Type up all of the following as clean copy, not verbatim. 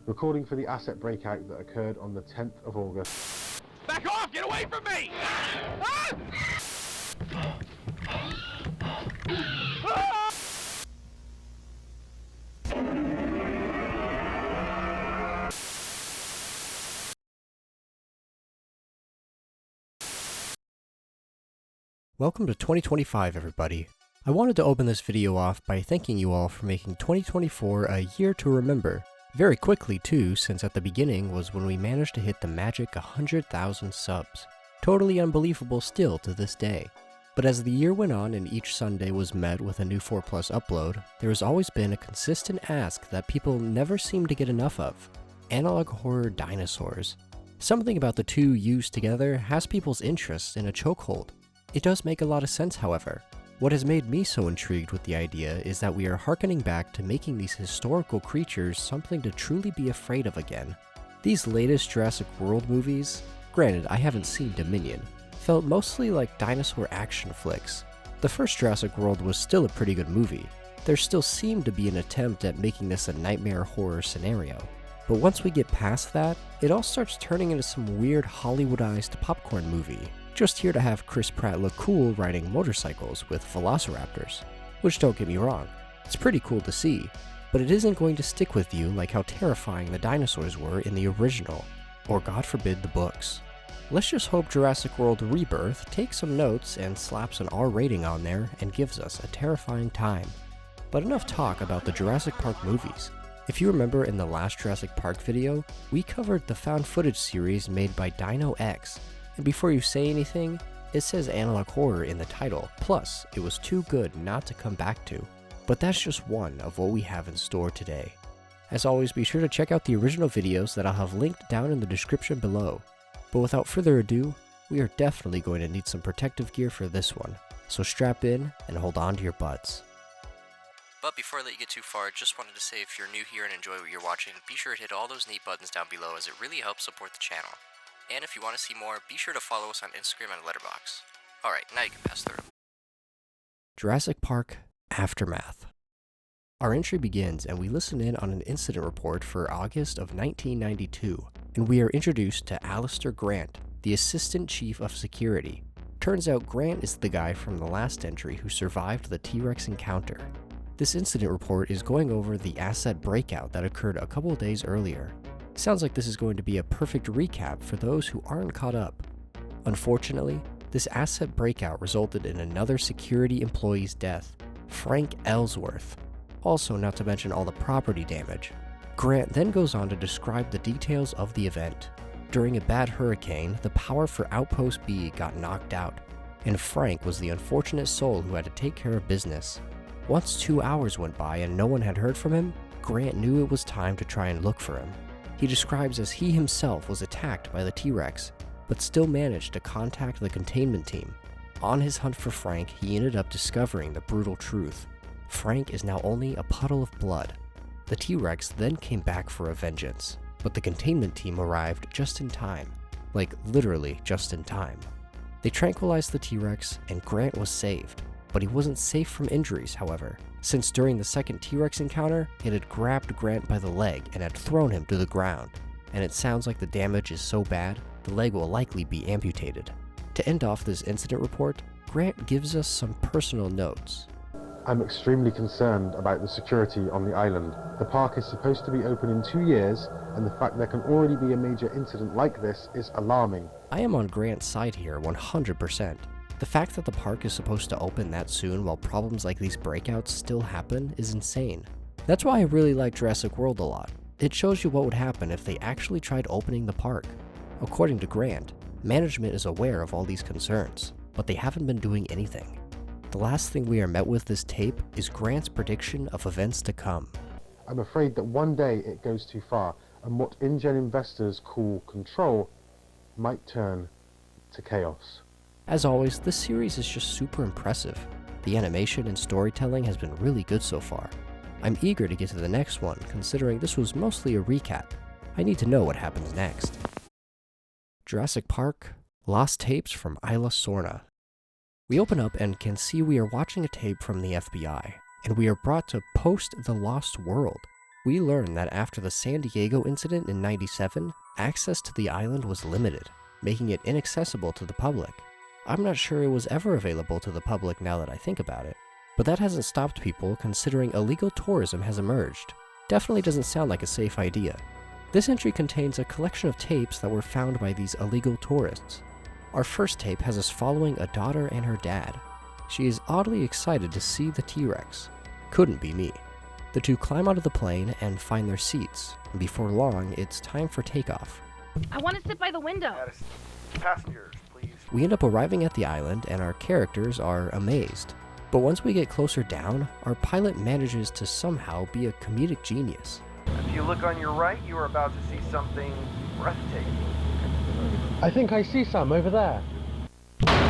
recording for the asset breakout that occurred on the 10th of August. Back off! Get away from me! Ah! Ah! Welcome to 2025, everybody. I wanted to open this video off by thanking you all for making 2024 a year to remember. Very quickly too, since at the beginning was when we managed to hit the magic 100,000 subs. Totally unbelievable still to this day. But as the year went on and each Sunday was met with a new 4+ upload, there has always been a consistent ask that people never seem to get enough of. Analog horror dinosaurs. Something about the two used together has people's interest in a chokehold. It does make a lot of sense, however. What has made me so intrigued with the idea is that we are harkening back to making these historical creatures something to truly be afraid of again. These latest Jurassic World movies, granted I haven't seen Dominion, felt mostly like dinosaur action flicks. The first Jurassic World was still a pretty good movie. There still seemed to be an attempt at making this a nightmare horror scenario. But once we get past that, it all starts turning into some weird Hollywoodized popcorn movie. Just here to have Chris Pratt look cool riding motorcycles with velociraptors. Which, don't get me wrong, it's pretty cool to see, but it isn't going to stick with you like how terrifying the dinosaurs were in the original, or God forbid the books. Let's just hope Jurassic World Rebirth takes some notes and slaps an R rating on there and gives us a terrifying time. But enough talk about the Jurassic Park movies. If you remember in the last Jurassic Park video, we covered the found footage series made by Dino X. And before you say anything, it says analog horror in the title, plus it was too good not to come back to. But that's just one of what we have in store today. As always, be sure to check out the original videos that I'll have linked down in the description below. But without further ado, we are definitely going to need some protective gear for this one, so strap in and hold on to your butts. But before I let you get too far, just wanted to say if you're new here and enjoy what you're watching, be sure to hit all those neat buttons down below as it really helps support the channel. And if you want to see more, be sure to follow us on Instagram and Letterboxd. Alright, now you can pass through. Jurassic Park Aftermath. Our entry begins and we listen in on an incident report for August of 1992, and we are introduced to Alistair Grant, the Assistant Chief of Security. Turns out Grant is the guy from the last entry who survived the T-Rex encounter. This incident report is going over the asset breakout that occurred a couple days earlier. Sounds like this is going to be a perfect recap for those who aren't caught up. Unfortunately, this asset breakout resulted in another security employee's death, Frank Ellsworth. Also, not to mention all the property damage. Grant then goes on to describe the details of the event. During a bad hurricane, the power for Outpost B got knocked out, and Frank was the unfortunate soul who had to take care of business. Once 2 hours went by and no one had heard from him, Grant knew it was time to try and look for him. He describes as he himself was attacked by the T-Rex, but still managed to contact the containment team. On his hunt for Frank, he ended up discovering the brutal truth. Frank is now only a puddle of blood. The T-Rex then came back for a vengeance, but the containment team arrived just in time. Like, literally just in time. They tranquilized the T-Rex, and Grant was saved. But he wasn't safe from injuries, however, since during the second T-Rex encounter, it had grabbed Grant by the leg and had thrown him to the ground, and it sounds like the damage is so bad, the leg will likely be amputated. To end off this incident report, Grant gives us some personal notes. I'm extremely concerned about the security on the island. The park is supposed to be open in 2 years, and the fact there can already be a major incident like this is alarming. I am on Grant's side here 100%. The fact that the park is supposed to open that soon while problems like these breakouts still happen is insane. That's why I really like Jurassic World a lot. It shows you what would happen if they actually tried opening the park. According to Grant, management is aware of all these concerns, but they haven't been doing anything. The last thing we are met with this tape is Grant's prediction of events to come. I'm afraid that one day it goes too far, and what InGen investors call control might turn to chaos. As always, this series is just super impressive. The animation and storytelling has been really good so far. I'm eager to get to the next one, considering this was mostly a recap. I need to know what happens next. Jurassic Park, Lost Tapes from Isla Sorna. We open up and can see we are watching a tape from the FBI, and we are brought to Post the Lost World. We learn that after the San Diego incident in '97, access to the island was limited, making it inaccessible to the public. I'm not sure it was ever available to the public now that I think about it, but that hasn't stopped people considering illegal tourism has emerged. Definitely doesn't sound like a safe idea. This entry contains a collection of tapes that were found by these illegal tourists. Our first tape has us following a daughter and her dad. She is oddly excited to see the T-Rex. Couldn't be me. The two climb out of the plane and find their seats, and before long, it's time for takeoff. I want to sit by the window. Passengers, please. We end up arriving at the island and our characters are amazed. But once we get closer down, our pilot manages to somehow be a comedic genius. If you look on your right, you are about to see something breathtaking. I think I see some over there.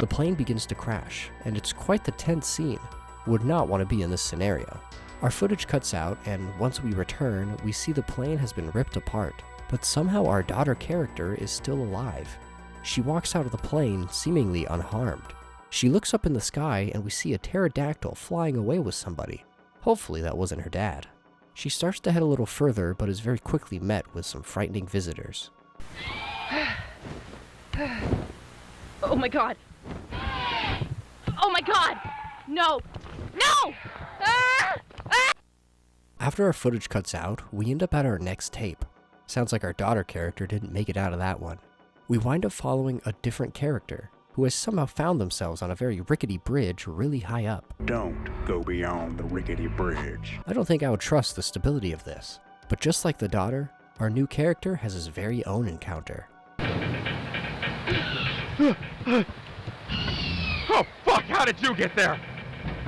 The plane begins to crash, and it's quite the tense scene. Would not want to be in this scenario. Our footage cuts out, and once we return, we see the plane has been ripped apart, but somehow our daughter character is still alive. She walks out of the plane seemingly unharmed. She looks up in the sky and we see a pterodactyl flying away with somebody. Hopefully that wasn't her dad. She starts to head a little further, but is very quickly met with some frightening visitors. Oh my god. Oh my god! No! No! Ah! Ah! After our footage cuts out, we end up at our next tape. Sounds like our daughter character didn't make it out of that one. We wind up following a different character, who has somehow found themselves on a very rickety bridge really high up. Don't go beyond the rickety bridge. I don't think I would trust the stability of this, but just like the daughter, our new character has his very own encounter. Oh, fuck! How did you get there?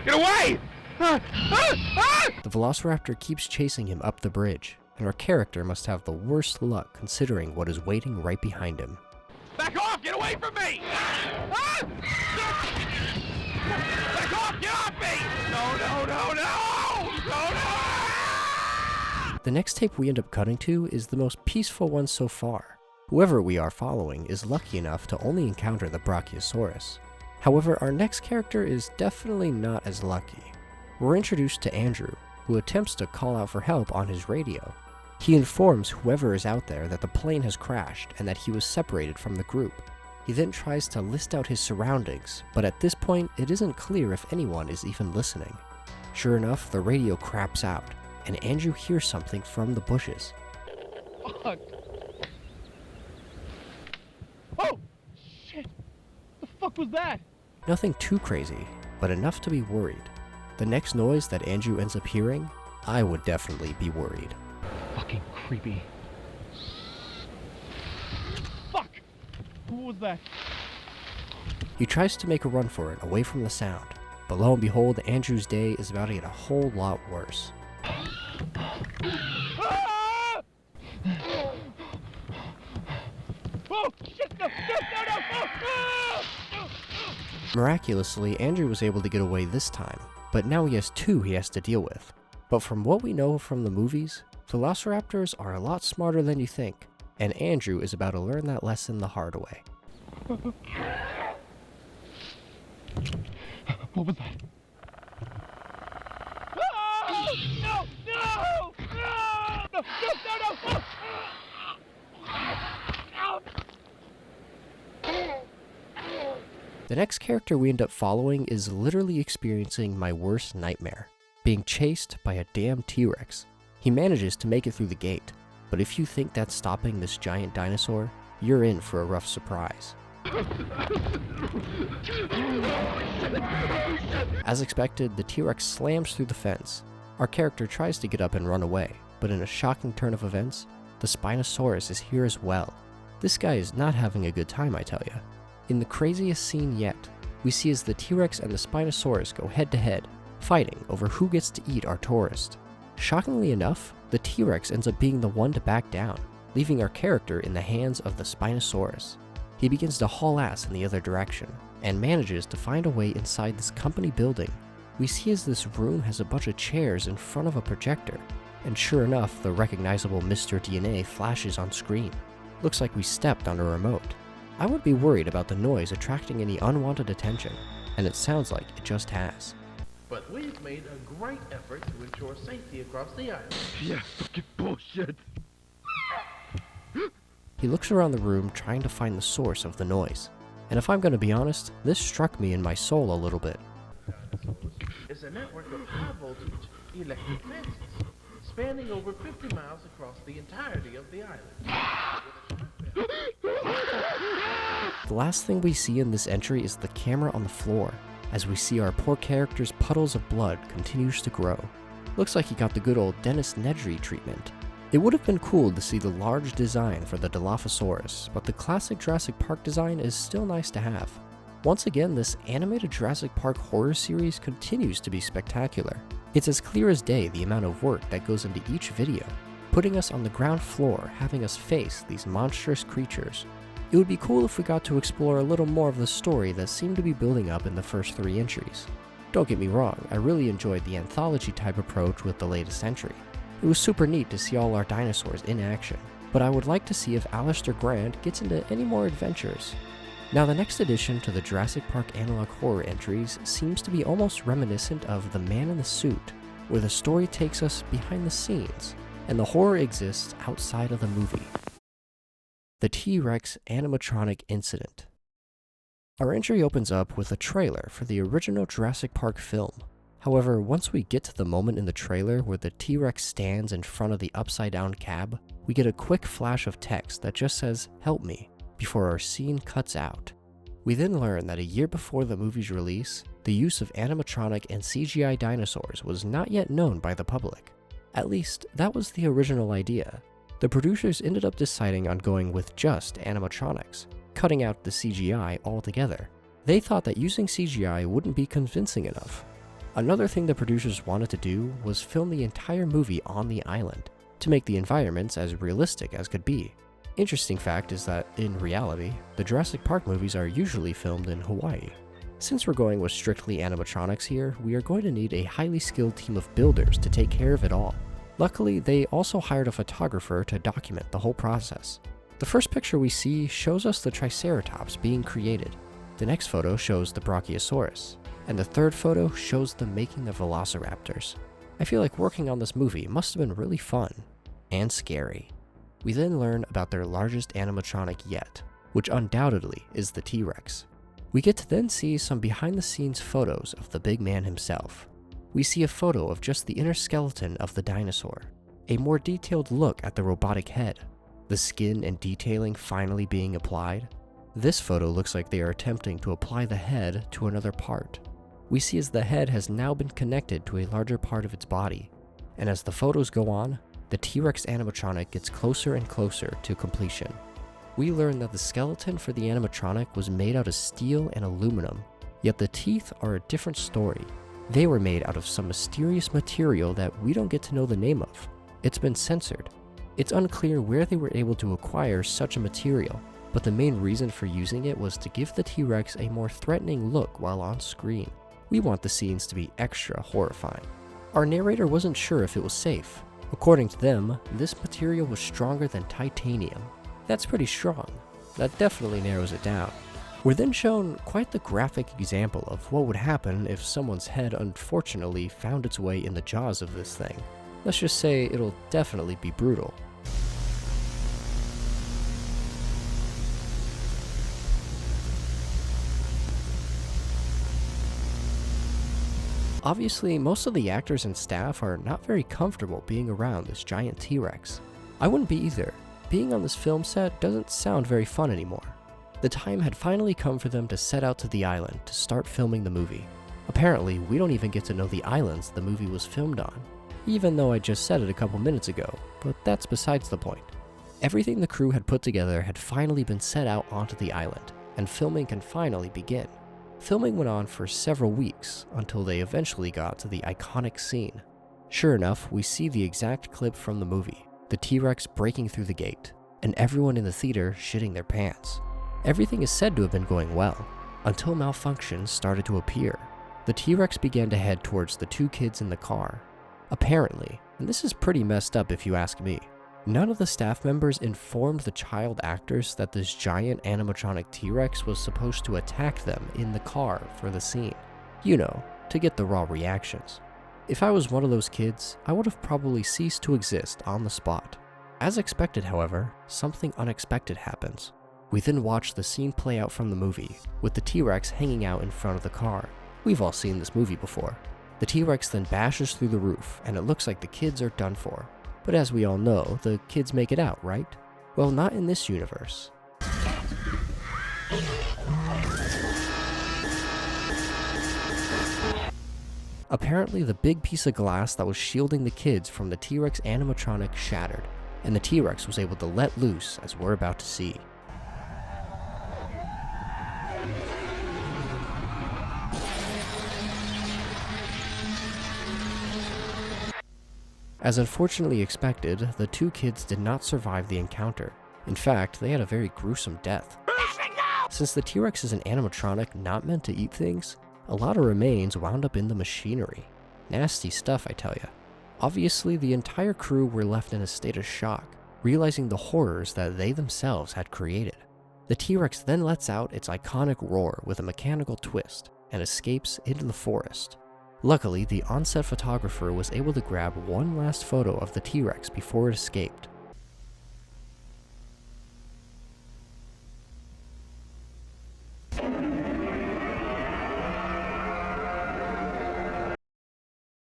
Get away! The Velociraptor keeps chasing him up the bridge, and our character must have the worst luck considering what is waiting right behind him. Back off! Get away from me! Ah! Back off! Get off me! No, no, no, no! No, no! The next tape we end up cutting to is the most peaceful one so far. Whoever we are following is lucky enough to only encounter the Brachiosaurus. However, our next character is definitely not as lucky. We're introduced to Andrew, who attempts to call out for help on his radio. He informs whoever is out there that the plane has crashed and that he was separated from the group. He then tries to list out his surroundings, but at this point it isn't clear if anyone is even listening. Sure enough, the radio craps out, and Andrew hears something from the bushes. Fuck! Oh! Shit! The fuck was that? Nothing too crazy, but enough to be worried. The next noise that Andrew ends up hearing, I would definitely be worried. Fucking creepy. Fuck! What was that? He tries to make a run for it away from the sound, but lo and behold, Andrew's day is about to get a whole lot worse. Ah! Oh, shit! No, no, no, no! Oh! Ah! Miraculously, Andrew was able to get away this time, but now he has two he has to deal with. But from what we know from the movies, Velociraptors are a lot smarter than you think, and Andrew is about to learn that lesson the hard way. What was that? Ah! No! No! No! No! No! No! No! The next character we end up following is literally experiencing my worst nightmare, being chased by a damn T-Rex. He manages to make it through the gate, but if you think that's stopping this giant dinosaur, you're in for a rough surprise. As expected, the T-Rex slams through the fence. Our character tries to get up and run away, but in a shocking turn of events, the Spinosaurus is here as well. This guy is not having a good time, I tell ya. In the craziest scene yet, we see as the T-Rex and the Spinosaurus go head to head, fighting over who gets to eat our tourist. Shockingly enough, the T-Rex ends up being the one to back down, leaving our character in the hands of the Spinosaurus. He begins to haul ass in the other direction, and manages to find a way inside this company building. We see as this room has a bunch of chairs in front of a projector, and sure enough, the recognizable Mr. DNA flashes on screen. Looks like we stepped on a remote. I would be worried about the noise attracting any unwanted attention, and it sounds like it just has. but we've made a great effort to ensure safety across the island. Yeah, fucking bullshit. He looks around the room trying to find the source of the noise. And if I'm going to be honest, this struck me in my soul a little bit. It's a network of high-voltage electric fences spanning over 50 miles across the entirety of the island. The last thing we see in this entry is the camera on the floor, as we see our poor character's puddles of blood continues to grow. Looks like he got the good old Dennis Nedry treatment. It would have been cool to see the large design for the Dilophosaurus, but the classic Jurassic Park design is still nice to have. Once again, this animated Jurassic Park horror series continues to be spectacular. It's as clear as day the amount of work that goes into each video, putting us on the ground floor, having us face these monstrous creatures. It would be cool if we got to explore a little more of the story that seemed to be building up in the first 3 entries. Don't get me wrong, I really enjoyed the anthology type approach with the latest entry. It was super neat to see all our dinosaurs in action, but I would like to see if Alistair Grant gets into any more adventures. Now the next addition to the Jurassic Park analog horror entries seems to be almost reminiscent of The Man in the Suit, where the story takes us behind the scenes, and the horror exists outside of the movie. The T-Rex animatronic incident. Our entry opens up with a trailer for the original Jurassic Park film. However, once we get to the moment in the trailer where the T-Rex stands in front of the upside-down cab, we get a quick flash of text that just says, "Help me," before our scene cuts out. We then learn that a year before the movie's release, the use of animatronic and CGI dinosaurs was not yet known by the public. At least, that was the original idea. The producers ended up deciding on going with just animatronics, cutting out the CGI altogether. They thought that using CGI wouldn't be convincing enough. Another thing the producers wanted to do was film the entire movie on the island, to make the environments as realistic as could be. Interesting fact is that, in reality, the Jurassic Park movies are usually filmed in Hawaii. Since we're going with strictly animatronics here, we are going to need a highly skilled team of builders to take care of it all. Luckily, they also hired a photographer to document the whole process. The first picture we see shows us the Triceratops being created. The next photo shows the Brachiosaurus. And the third photo shows them making the Velociraptors. I feel like working on this movie must have been really fun. And scary. We then learn about their largest animatronic yet, which undoubtedly is the T-Rex. We get to then see some behind-the-scenes photos of the big man himself. We see a photo of just the inner skeleton of the dinosaur, a more detailed look at the robotic head, the skin and detailing finally being applied. This photo looks like they are attempting to apply the head to another part. We see as the head has now been connected to a larger part of its body, and as the photos go on, the T-Rex animatronic gets closer and closer to completion. We learn that the skeleton for the animatronic was made out of steel and aluminum, yet the teeth are a different story. They were made out of some mysterious material that we don't get to know the name of. It's been censored. It's unclear where they were able to acquire such a material, but the main reason for using it was to give the T-Rex a more threatening look while on screen. We want the scenes to be extra horrifying. Our narrator wasn't sure if it was safe. According to them, this material was stronger than titanium. That's pretty strong. That definitely narrows it down. We're then shown quite the graphic example of what would happen if someone's head unfortunately found its way in the jaws of this thing. Let's just say it'll definitely be brutal. Obviously, most of the actors and staff are not very comfortable being around this giant T-Rex. I wouldn't be either. Being on this film set doesn't sound very fun anymore. The time had finally come for them to set out to the island to start filming the movie. Apparently, we don't even get to know the islands the movie was filmed on, even though I just said it a couple minutes ago, but that's besides the point. Everything the crew had put together had finally been set out onto the island, and filming can finally begin. Filming went on for several weeks until they eventually got to the iconic scene. Sure enough, we see the exact clip from the movie, the T-Rex breaking through the gate, and everyone in the theater shitting their pants. Everything is said to have been going well, until malfunctions started to appear. The T-Rex began to head towards the 2 kids in the car. Apparently, and this is pretty messed up if you ask me, none of the staff members informed the child actors that this giant animatronic T-Rex was supposed to attack them in the car for the scene. You know, to get the raw reactions. If I was one of those kids, I would have probably ceased to exist on the spot. As expected, however, something unexpected happens. We then watch the scene play out from the movie, with the T-Rex hanging out in front of the car. We've all seen this movie before. The T-Rex then bashes through the roof, and it looks like the kids are done for. But as we all know, the kids make it out, right? Well, not in this universe. Apparently, the big piece of glass that was shielding the kids from the T-Rex animatronic shattered, and the T-Rex was able to let loose, as we're about to see. As unfortunately expected, the two kids did not survive the encounter. In fact, they had a very gruesome death. Since the T-Rex is an animatronic not meant to eat things, a lot of remains wound up in the machinery. Nasty stuff, I tell ya. Obviously, the entire crew were left in a state of shock, realizing the horrors that they themselves had created. The T-Rex then lets out its iconic roar with a mechanical twist and escapes into the forest. Luckily, the on-set photographer was able to grab one last photo of the T-Rex before it escaped.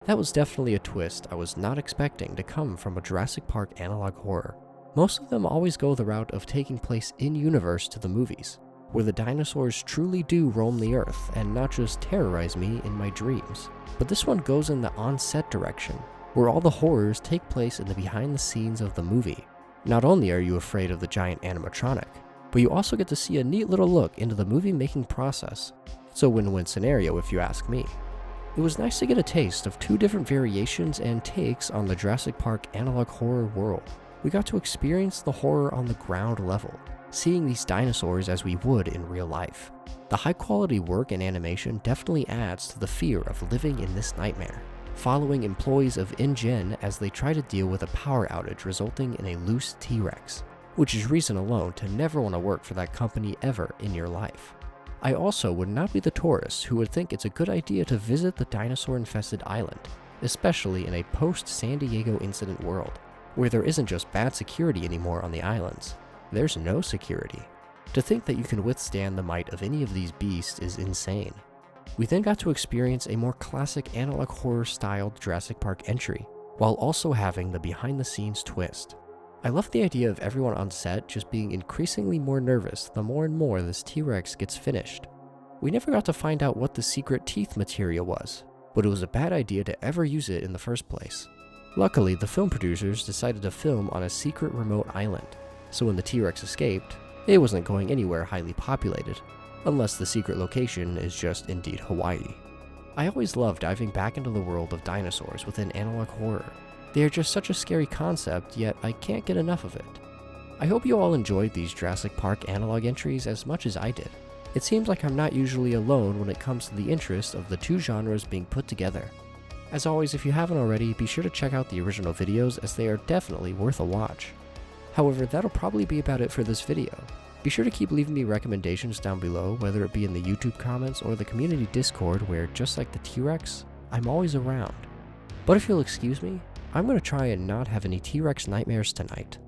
That was definitely a twist I was not expecting to come from a Jurassic Park analog horror. Most of them always go the route of taking place in-universe to the movies, where the dinosaurs truly do roam the earth and not just terrorize me in my dreams. But this one goes in the on-set direction, where all the horrors take place in the behind the scenes of the movie. Not only are you afraid of the giant animatronic, but you also get to see a neat little look into the movie making process. It's a win-win scenario if you ask me. It was nice to get a taste of two different variations and takes on the Jurassic Park analog horror world. We got to experience the horror on the ground level, seeing these dinosaurs as we would in real life. The high quality work and animation definitely adds to the fear of living in this nightmare, following employees of InGen as they try to deal with a power outage resulting in a loose T-Rex, which is reason alone to never want to work for that company ever in your life. I also would not be the tourist who would think it's a good idea to visit the dinosaur-infested island, especially in a post-San Diego incident world, where there isn't just bad security anymore on the islands. There's no security. To think that you can withstand the might of any of these beasts is insane. We then got to experience a more classic analog horror-styled Jurassic Park entry, while also having the behind-the-scenes twist. I love the idea of everyone on set just being increasingly more nervous the more and more this T-Rex gets finished. We never got to find out what the secret teeth material was, but it was a bad idea to ever use it in the first place. Luckily, the film producers decided to film on a secret remote island, so when the T-Rex escaped, it wasn't going anywhere highly populated, unless the secret location is just indeed Hawaii. I always love diving back into the world of dinosaurs within analog horror. They are just such a scary concept, yet I can't get enough of it. I hope you all enjoyed these Jurassic Park analog entries as much as I did. It seems like I'm not usually alone when it comes to the interest of the two genres being put together. As always, if you haven't already, be sure to check out the original videos as they are definitely worth a watch. However, that'll probably be about it for this video. Be sure to keep leaving me recommendations down below, whether it be in the YouTube comments or the community Discord where, just like the T-Rex, I'm always around. But if you'll excuse me, I'm going to try and not have any T-Rex nightmares tonight.